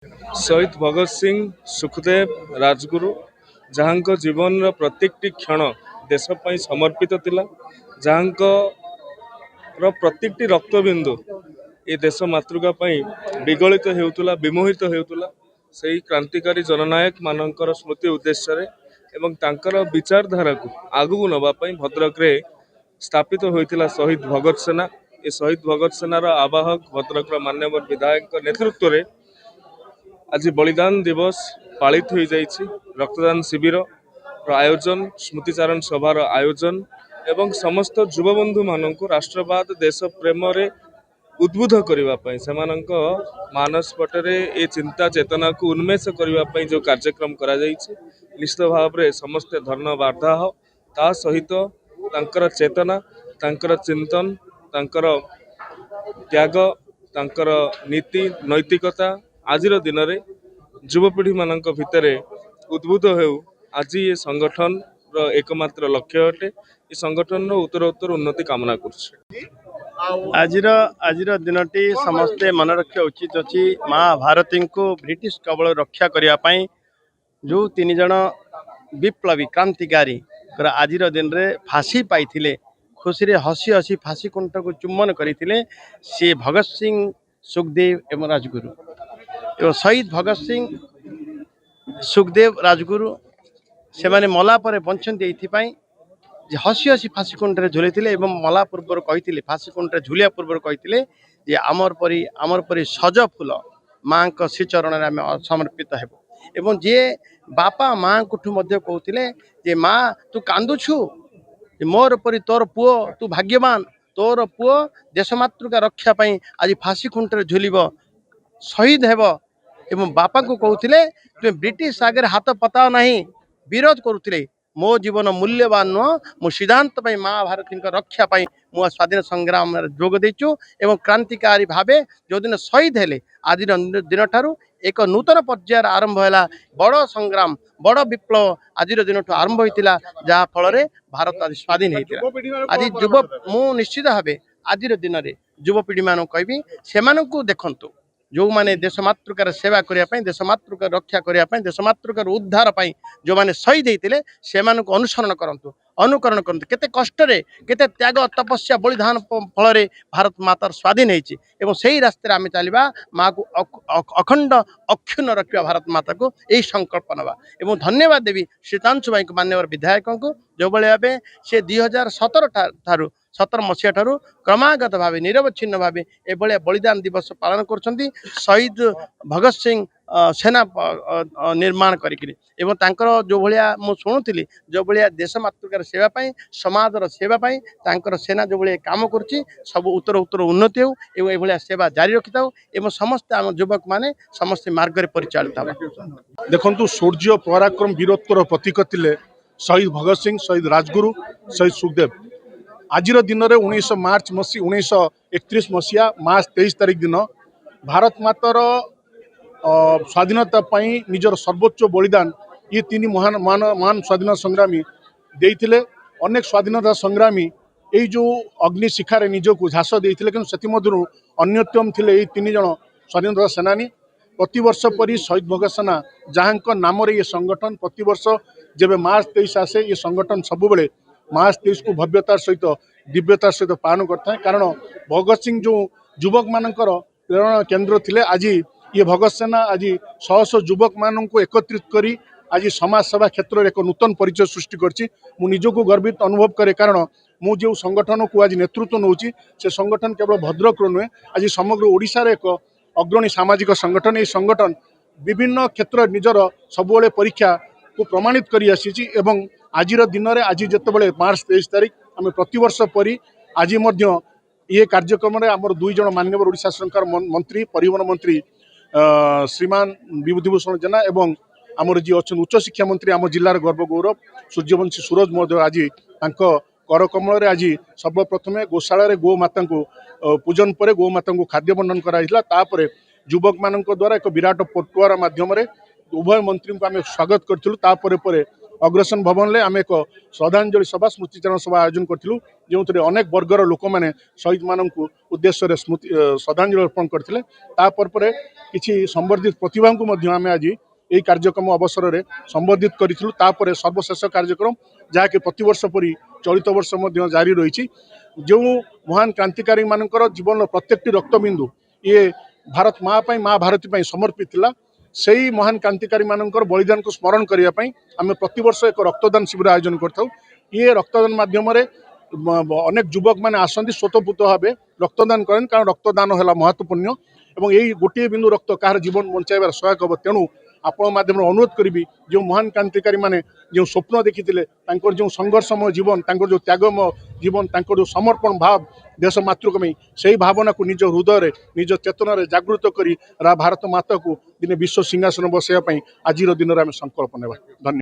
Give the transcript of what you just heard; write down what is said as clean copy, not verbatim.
शहीद भगत सिंह सुखदेव राजगुरु जहाँ जीवन प्रत्येकटी क्षण देश ପାଇଁ समर्पित थिला जहाँ प्रत्येकटी रक्तबिंदु ए देश मातृका ପାଇଁ विगलित हेउतुला विमोहित हेउतुला सेही क्रांतिकारी जननायक मानकर स्मृति उद्देश्य रे एवं तांकर विचारधारा को आगु नबा ପାଇଁ भद्रक रे स्थापित होइतिला शहीद भगत सेना। ए शहीद भगत सेनार आवाहक भद्रक मान्यवर विधायक नेतृत्व रे आज बलिदान दिवस पालित हो जाइछि। रक्तदान शिविर आयोजन स्मृतिचारण सभार आयोजन एवं समस्त युवबंधु मानक राष्ट्रवाद देश प्रेम रे उद्बुद्ध करने मानस पटरे ए चिंता चेतना को उन्मेष करने जो कार्यक्रम करा निश्चित भाव में समस्ते धर्म बाधा हो ता सहित तांकर चेतना तांकर चिंतन तांकर त्याग तांकर नीति नैतिकता आजिर दिन में युवपीढ़ी मान भितर उद्बुद्ध हो आज ये संगठन एकमात्र लक्ष्य अटे। ये संगठन उत्तरोत्तर उन्नति कामना कर आजिर दिनटी समस्ते मन रखा उचित अच्छी माँ भारती को ब्रिटिश कबल रक्षा करने जो तीन जन विप्लवी क्रांतिकारी आजिर दिन रे फांसी पाई खुशी रे हसी हसी फांसी कुंठ को चुम्बन करते सी भगत सिंह सुखदेव एवं राजगुरु एवं शहीद भगत सिंह सुखदेव राजगुरु से माने मला पर बंचती ये हसी हसी फांसी कुंड झुलैथिले एवं मला पूर्व कही फांसी कुंड झुलिया पूर्व कही जे आमर परी सज फूल माँ श्रीचरण में आम समर्पित हेबु एवं जे बापा माँ को कहते जे माँ तू कांदुछु मोर परी तोर पुओ तू भाग्यवान तोर पुओ देशमातृका रक्षा पाई आज फांसी खुंटर झुलिब शहीद हेब एवं बापा को कहते तुम ब्रिटिश आगे हाथ पताओ नहीं विरोध करुले मो जीवन मूल्यवान नुह मो सिद्धांत माँ भारती रक्षा पाई मु स्वाधीन संग्राम जोग देचु एवं क्रांतिकारी भावे जो दिन शहीद हेले आज दिन ठारू एक नूतन पर्यायर आरंभ है बड़ संग्राम बड़ विप्लव आज दिन आरंभ होता जहाँ फल भारत आज स्वाधीन होता आज युव मु निश्चित भाव आज दिन में युवपीढ़ी मान कहबी से देखु जो माने देश मातृकार सेवा करने देश मातृकार रक्षा करने देश मातृकार उद्धार पाई जो माने शहीद होते से अनुसरण करंतु अनुकरण करते केते कष्ट केते त्याग तपस्या बलिदान फल भारत मातार स्वाधीन होती एवं से ही रास्ते आम चलवा माँ को अखंड अक्षुण्ण रखा भारत माता को यही संकल्प नवा एवं धन्यवाद देवी श्रीतांशु भाई मान्यवर विधायक को जो भाव से 2017 मसीहा ठारू क्रमागत भाव निरवच्छिन्न भाव एभलिया बलिदान दिवस पालन कर शहीद भगत सिंह सेना निर्माण करी जो भाया मु शुणुली जो भाया देश मातृकार सेवाई समाजर सेवाई सेना जो भाई काम कर सब उत्तर उत्तर उन्नति हो एवं सेवा जारी रखी था समस्त आम युवक माने समस्त मार्ग में परिचालित हो। देखु सूर्य पराक्रम वीरत्वर प्रतीक थे शहीद भगत सिंह शहीद राजगुरु शहीद सुखदेव आज दिन में 19 मार्च 1931 मसीहा मार्च 23 तारीख दिन भारत मातार स्वाधीनता निजर सर्वोच्च बलिदान ये तीन महान स्वाधीनता संग्रामी देइथिले। अनेक स्वाधीनता संग्रामी यही जो अग्नि शिखार निजक झास देते कि अन्यतम थे ये तीन जन स्वाधीनता सेनानी प्रतिवर्ष परी शहीद भगत सेना जहाँ नाम ये संगठन प्रतिवर्ष जब मार्च 23 आसे ये संगठन सबुबले मार्च 23 को भव्यतार सहित दिव्यतार सहित पालन करता है कारण भगत सिंह जो युवक मानकर प्रेरणा केन्द्र थिले आज ये भगत सेना आज शह शह युवक मान को एकत्रित करी आज समाज सेवा क्षेत्र में एक नूतन परिचय सृष्टि करछि। मु निजको गर्वित अनुभव करे कारण मु जो संगठन को आज नेतृत्व नौची से संगठन केवल भद्रक नुहे आज समग्र ओडिशा रे एक अग्रणी सामाजिक संगठन। ये संगठन विभिन्न क्षेत्र निजर सबुबले परीक्षा को प्रमाणित करी आसी एवं आज दिन में आज जिते मार्च 23 तारीख आम प्रतिवर्ष परी आज ये कार्यक्रम में आमर दुई जन मान्यवर ओडिशा सरकार मंत्री परिवहन मंत्री श्रीमान विभूतिभूषण जेना एवं आमर जी अच्छा उच्च शिक्षा मंत्री आम जिलार गर्व गौरव सूर्यवंशी सूरज महोदय आज कर कमल आज सर्वप्रथम गोशाला गो माता को पूजन पर गो माता को खाद्य बंटन करापर युवक मान द्वारा एक विराट पटुआर मध्यम उभय मंत्री को आम स्वागत करूँ। अग्रसेन भवन में आम एक श्रद्धांजलि सभा स्मृतिचारण सभा आयोजन करूँ जो अनेक वर्गर लोक मैंने शहीद मान उद्देश्य स्मृति श्रद्धांजलि अर्पण करते किसी संवर्धित प्रतिभा को आम आज यही कार्यक्रम अवसर में संबोधित करूँ सर्वशेष कार्यक्रम जहाँकि प्रतिवर्ष परी चलित वर्ष जारी रही जो महान क्रांतिकारी मानकर जीवन प्रत्येक रक्तबिंदु ये भारत माँ भारती समर्पित थिला से महान क्रांतिकारी मानकर बलिदान को स्मरण करने आम प्रतिवर्ष एक रक्तदान शिविर आयोजन करथाउ ये रक्तदान माध्यम अनेक युवक मैंने आसती स्वतःपूत भाव रक्तदान करें कारण रक्तदान है महत्वपूर्ण और यही गोटे बिंदु रक्त कहार जीवन बचाइबार सहायक हम तेणु आपण माध्यम अनुरोध करी जो महान क्रांतिकारी माने जो स्वप्न देखी जो संघर्षमय जीवन जो त्यागमय जीवन जो समर्पण भाव देश मातृकमी से भावना को निज हृदय निज चेतन जागृत कर भारत माता को दिने विश्व सिंहासन बसैया आज दिन में संकल्प नेबा। धन्यवाद।